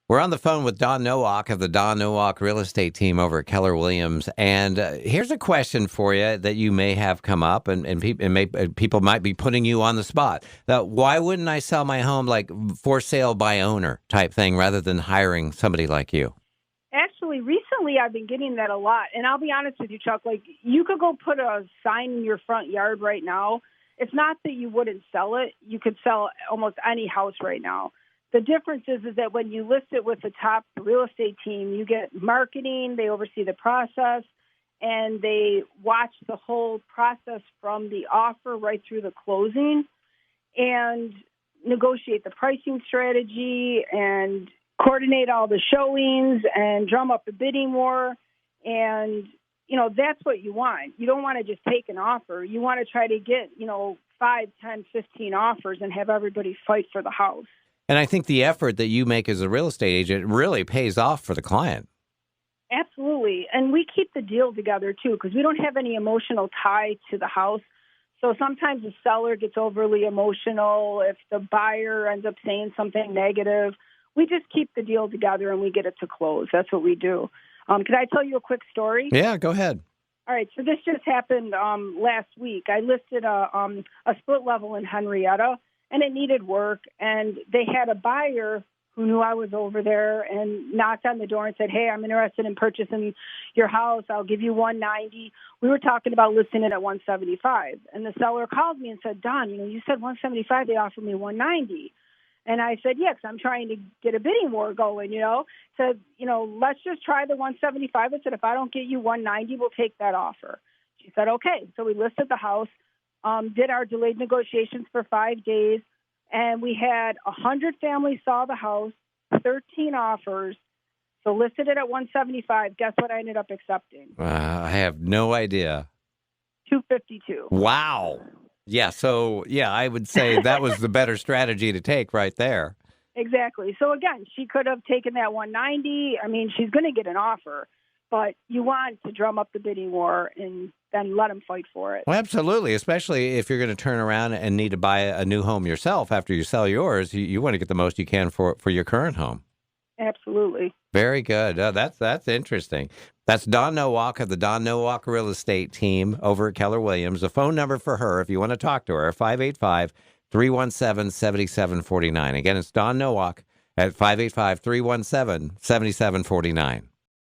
We're on the phone with Dawn Nowak of the Dawn Nowak real estate team over at Keller Williams. And here's a question for you that you may have come up, and people might be putting you on the spot. Why wouldn't I sell my home like for sale by owner type thing rather than hiring somebody like you? Actually, recently I've been getting that a lot. And I'll be honest with you, Chuck, like you could go put a sign in your front yard right now. It's not that you wouldn't sell it. You could sell almost any house right now. The difference is that when you list it with the top real estate team, you get marketing, they oversee the process, and they watch the whole process from the offer right through the closing and negotiate the pricing strategy and coordinate all the showings and drum up the bidding war. And, that's what you want. You don't want to just take an offer. You want to try to get, 5, 10, 15 offers and have everybody fight for the house. And I think the effort that you make as a real estate agent really pays off for the client. Absolutely. And we keep the deal together, too, because we don't have any emotional tie to the house. So sometimes the seller gets overly emotional. If the buyer ends up saying something negative, we just keep the deal together and we get it to close. That's what we do. Can I tell you a quick story? Yeah, go ahead. All right. So this just happened last week. I listed a split level in Henrietta, and it needed work. And they had a buyer who knew I was over there and knocked on the door and said, "Hey, I'm interested in purchasing your house. I'll give you $190." We were talking about listing it at $175. And the seller called me and said, "Dawn, you said $175. They offered me $190. And I said, "Yeah, because I'm trying to get a bidding war going, Said, let's just try the $175. I said, "If I don't get you $190, we'll take that offer." She said, "Okay." So we listed the house, did our delayed negotiations for 5 days, and we had 100 families saw the house, 13 offers. So listed it at $175. Guess what I ended up accepting? I have no idea. $252. Wow. Yeah. So, I would say that was the better strategy to take right there. Exactly. So, again, she could have taken that $190. I mean, she's going to get an offer, but you want to drum up the bidding war and then let them fight for it. Well, absolutely, especially if you're going to turn around and need to buy a new home yourself after you sell yours. You want to get the most you can for your current home. Absolutely. Very good. That's interesting. That's Dawn Nowak of the Dawn Nowak real estate team over at Keller Williams. The phone number for her, if you want to talk to her, 585-317-7749. Again, it's Dawn Nowak at 585-317-7749.